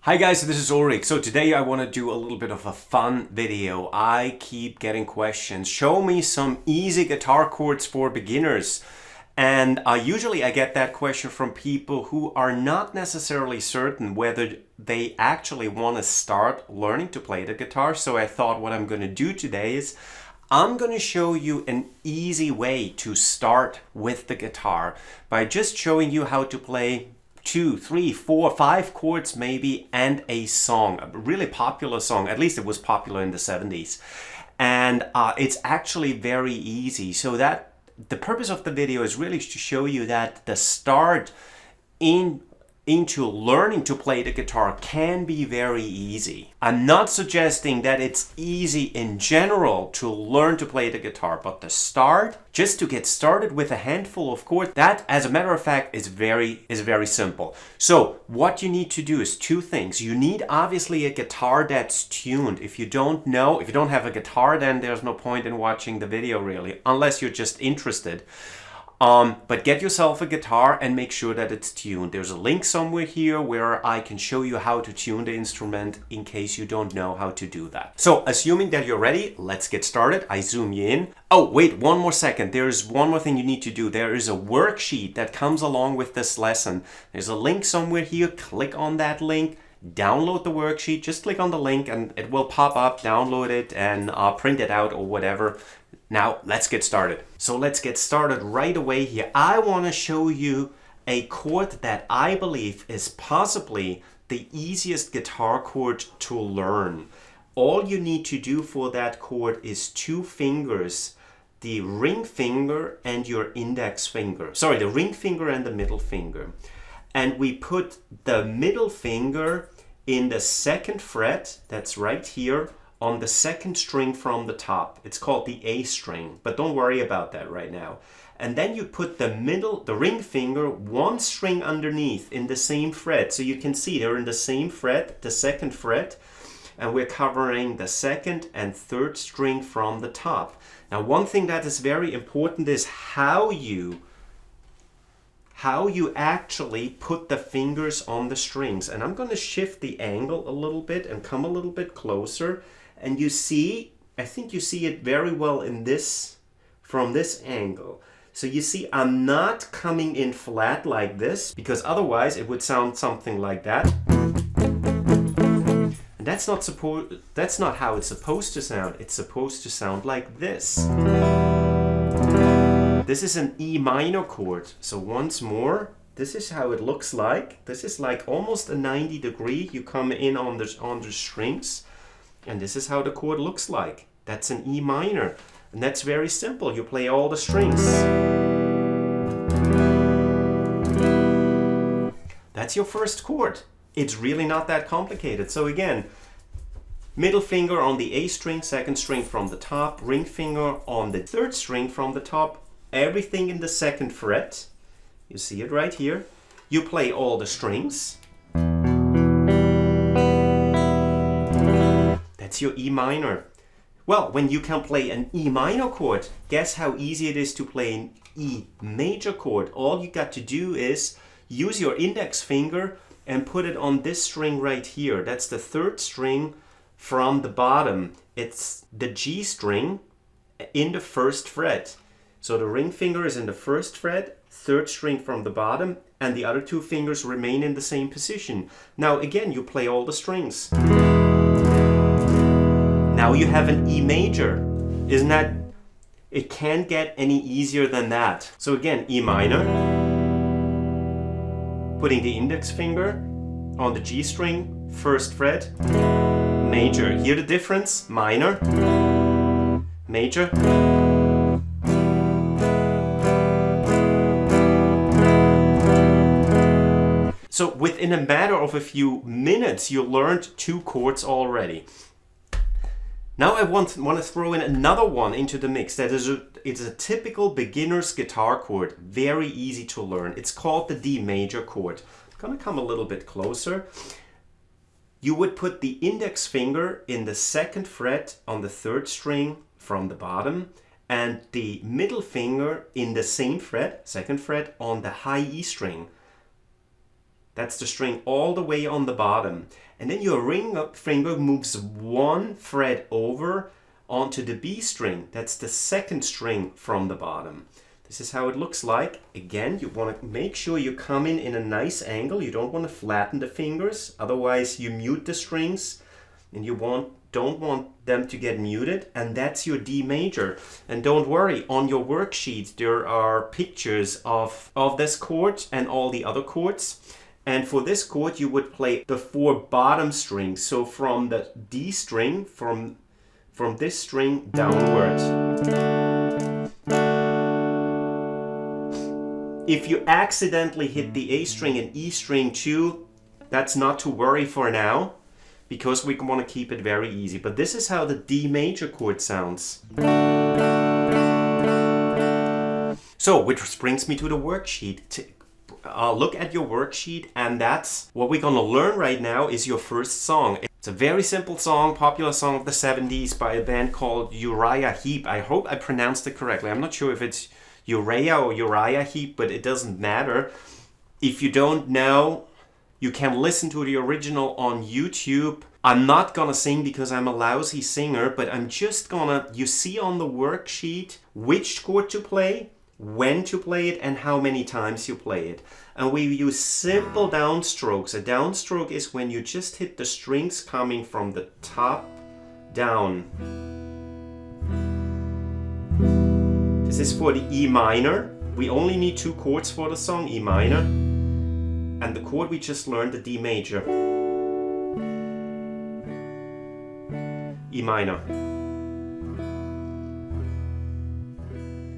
Hi guys, this is Ulrich. So today I want to do a little bit of a fun video. I keep getting questions. Show me some easy guitar chords for beginners. And usually I get that question from people who are not necessarily certain whether they actually want to start learning to play the guitar. So I thought what I'm going to do today is I'm going to show you an easy way to start with the guitar by just showing you how to play 2, 3, 4, 5 chords maybe, and a song, a really popular song. At least it was popular in the 70s. And it's actually very easy. So that the purpose of the video is really to show you that the start into learning to play the guitar can be very easy. I'm not suggesting that it's easy in general to learn to play the guitar, but the start, just to get started with a handful of chords, that as a matter of fact is very simple. So what you need to do is 2 things. You need obviously a guitar that's tuned. If you don't have a guitar, then there's no point in watching the video really, unless you're just interested. But get yourself a guitar and make sure that it's tuned. There's a link somewhere here where I can show you how to tune the instrument in case you don't know how to do that. So assuming that you're ready, let's get started. I zoom you in. Oh, wait, one more second. There's one more thing you need to do. There is a worksheet that comes along with this lesson. There's a link somewhere here. Click on that link. Download the worksheet. Just click on the link and it will pop up. Download it and print it out or whatever. Now let's get started. So let's get started right away here. I want to show you a chord that I believe is possibly the easiest guitar chord to learn. All you need to do for that chord is 2 fingers, the ring finger and your index finger. Sorry, the ring finger and the middle finger. And we put the middle finger in the 2nd fret, that's right here, on the 2nd string from the top. It's called the A string, but don't worry about that right now. And then you put the ring finger 1 string underneath in the same fret. So you can see they're in the same fret, the 2nd fret, and we're covering the 2nd and 3rd string from the top. Now, one thing that is very important is how you actually put the fingers on the strings. And I'm going to shift the angle a little bit and come a little bit closer. And you see, I think you see it very well in this, from this angle. So you see, I'm not coming in flat like this, because otherwise it would sound something like that. And that's not how it's supposed to sound. It's supposed to sound like this. This is an E minor chord. So once more, this is how it looks like. This is like almost a 90 degree. You come in on the strings. And this is how the chord looks like. That's an E minor. And that's very simple. You play all the strings. That's your first chord. It's really not that complicated. So again, middle finger on the A string, 2nd string from the top, ring finger on the 3rd string from the top, everything in the 2nd fret. You see it right here. You play all the strings. That's your E minor. Well, when you can play an E minor chord, guess how easy it is to play an E major chord? All you got to do is use your index finger and put it on this string right here. That's the 3rd string from the bottom. It's the G string in the 1st fret. So the ring finger is in the 1st fret, 3rd string from the bottom, and the other 2 fingers remain in the same position. Now again, you play all the strings. Now you have an E major. Isn't that? It can't get any easier than that. So again, E minor. Putting the index finger on the G string, 1st fret, major. Hear the difference? Minor, major. So within a matter of a few minutes, you learned 2 chords already. Now I want to throw in another one into the mix. It's a typical beginner's guitar chord, very easy to learn. It's called the D major chord. I'm going to come a little bit closer. You would put the index finger in the 2nd fret on the 3rd string from the bottom, and the middle finger in the same fret, 2nd fret, on the high E string. That's the string all the way on the bottom. And then your ring finger moves 1 fret over onto the B string. That's the 2nd string from the bottom. This is how it looks like. Again, you want to make sure you come in a nice angle. You don't want to flatten the fingers, otherwise you mute the strings, and you don't want them to get muted. And that's your D major. And don't worry, on your worksheet there are pictures of this chord and all the other chords. And for this chord you would play the 4 bottom strings. So from the D string, from this string downwards. If you accidentally hit the A string and E string too, that's not to worry for now, because we want to keep it very easy. But this is how the D major chord sounds. So, which brings me to the worksheet. Look at your worksheet, and that's what we're going to learn right now is your first song. It's a very simple song, popular song of the 70s by a band called Uriah Heep. I hope I pronounced it correctly. I'm not sure if it's Uriah or Uriah Heep, but it doesn't matter. If you don't know, you can listen to the original on YouTube. I'm not gonna sing because I'm a lousy singer, but I'm just gonna, you see on the worksheet which chord to play, when to play it, and how many times you play it. And we use simple downstrokes. A downstroke is when you just hit the strings coming from the top down. This is for the E minor. We only need 2 chords for the song, E minor. And the chord we just learned, the D major. E minor.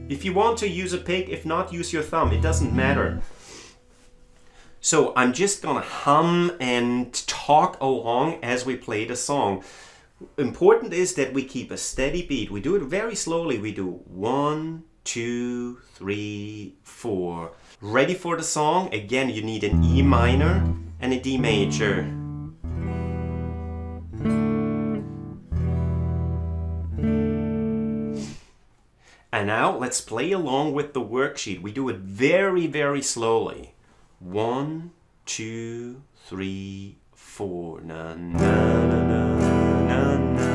If you want to use a pick, if not, use your thumb. It doesn't matter. So I'm just gonna hum and talk along as we play the song. Important is that we keep a steady beat. We do it very slowly. We do 1, 2, 3, 4. Ready for the song? Again, you need an E minor and a D major. And now let's play along with the worksheet. We do it very, very slowly. 1, 2, 3, 4. Na na na na na na.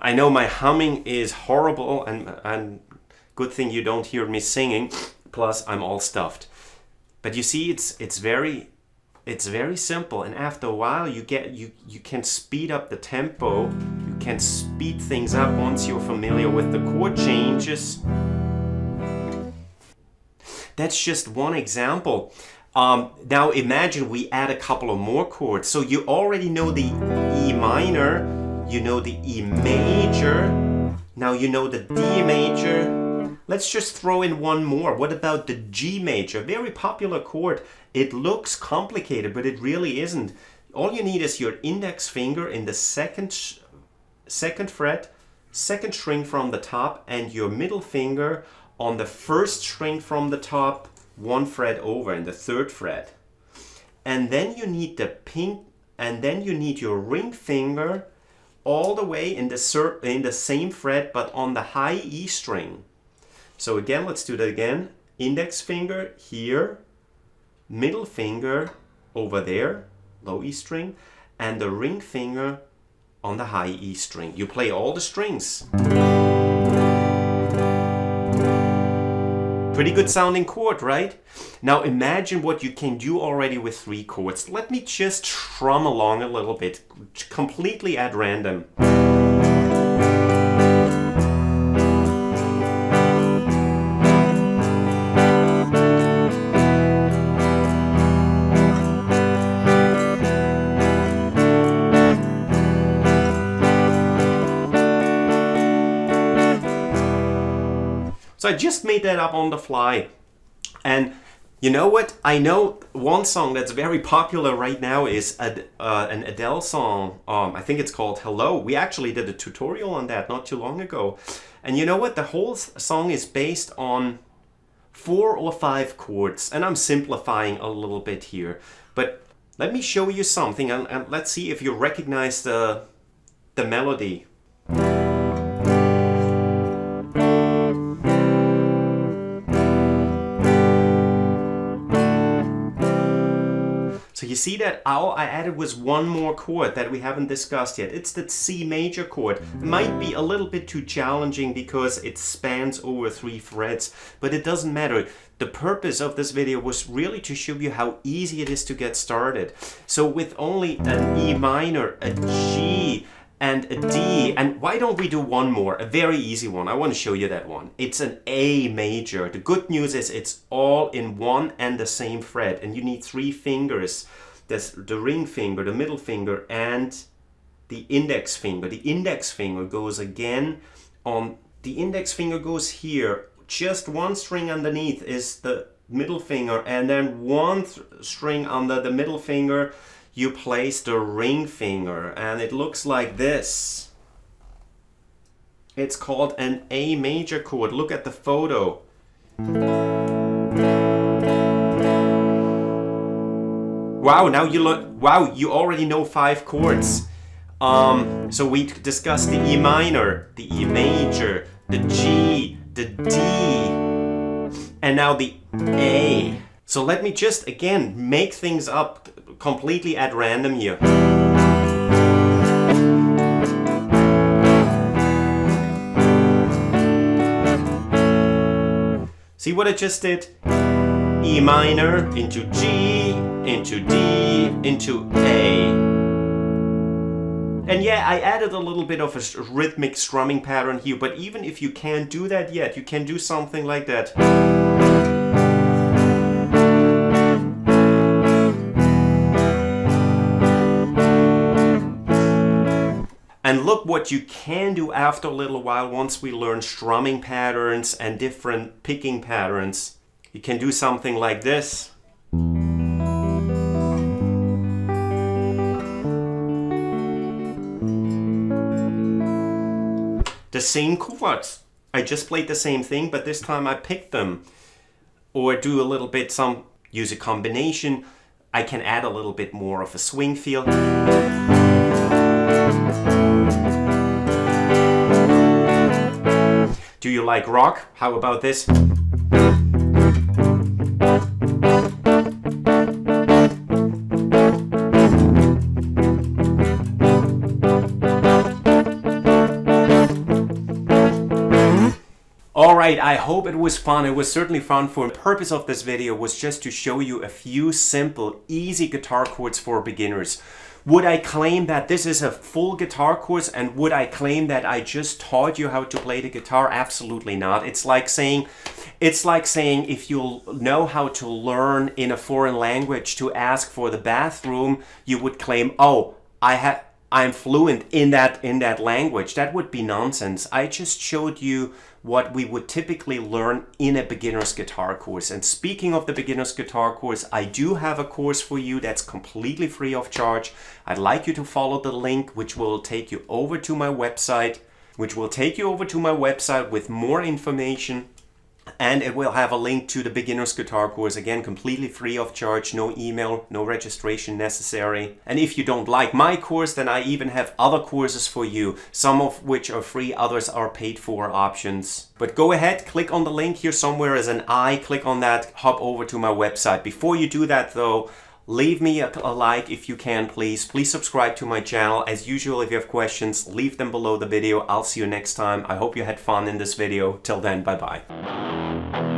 I know my humming is horrible, and good thing you don't hear me singing, plus I'm all stuffed. But you see, it's very simple, and after a while you can speed up the tempo, you can speed things up once you're familiar with the chord changes. That's just one example. Now imagine we add a couple of more chords. So you already know the E minor, you know the E major, now you know the D major. Let's just throw in one more. What about the G major? Very popular chord. It looks complicated, but it really isn't. All you need is your index finger in the second fret, 2nd string from the top, and your middle finger on the 1st string from the top, 1 fret over in the 3rd fret. And then you need you need your ring finger all the way in the same fret, but on the high E string. So again, let's do that again. Index finger here, middle finger over there, low E string, and the ring finger on the high E string. You play all the strings. Pretty good sounding chord, right? Now imagine what you can do already with 3 chords. Let me just strum along a little bit, completely at random. 1, So I just made that up on the fly. And you know what? I know one song that's very popular right now is an Adele song. I think it's called Hello. We actually did a tutorial on that not too long ago. And you know what? The whole song is based on 4 or 5 chords. And I'm simplifying a little bit here. But let me show you something, and let's see if you recognize the melody. So you see that all I added was one more chord that we haven't discussed yet. It's the C major chord. It might be a little bit too challenging because it spans over 3 frets, but it doesn't matter. The purpose of this video was really to show you how easy it is to get started. So with only an E minor, a G, and a D, and why don't we do one more, a very easy one. I want to show you that one. It's an A major. The good news is it's all in one and the same fret, and you need 3 fingers. There's the ring finger, the middle finger, and the index finger. The index finger goes again on, the index finger goes here. Just one string underneath is the middle finger, and then one string under the middle finger you place the ring finger, and it looks like this. It's called an A major chord. Look at the photo. Wow, now you look, wow, you already know 5 chords. So we discussed the E minor, the E major, the G, the D, and now the A. So let me just again make things up completely at random here. See what I just did? E minor into G, into D, into A. And yeah, I added a little bit of a rhythmic strumming pattern here, but even if you can't do that yet, you can do something like that. And look what you can do after a little while once we learn strumming patterns and different picking patterns. You can do something like this. The same chords. I just played the same thing, but this time I picked them. Or do a little bit, use a combination. I can add a little bit more of a swing feel. Do you like rock? How about this? Alright, I hope it was fun. It was certainly fun. For the purpose of this video was just to show you a few simple, easy guitar chords for beginners. Would I claim that this is a full guitar course, and would I claim that I just taught you how to play the guitar? Absolutely not. It's like saying if you know how to learn in a foreign language to ask for the bathroom, you would claim, oh, I'm fluent in that language. That would be nonsense. I just showed you what we would typically learn in a beginner's guitar course. And speaking of the beginner's guitar course, I do have a course for you that's completely free of charge. I'd like you to follow the link, which will take you over to my website, with more information. And it will have a link to the beginner's guitar course, again completely free of charge, no email, no registration necessary. And if you don't like my course, then I even have other courses for you, some of which are free, others are paid for options. But go ahead, click on the link here somewhere as an I, click on that, hop over to my website. Before you do that though, leave me a like if you can, please. Please subscribe to my channel. As usual, if you have questions, leave them below the video. I'll see you next time. I hope you had fun in this video. Till then, bye-bye.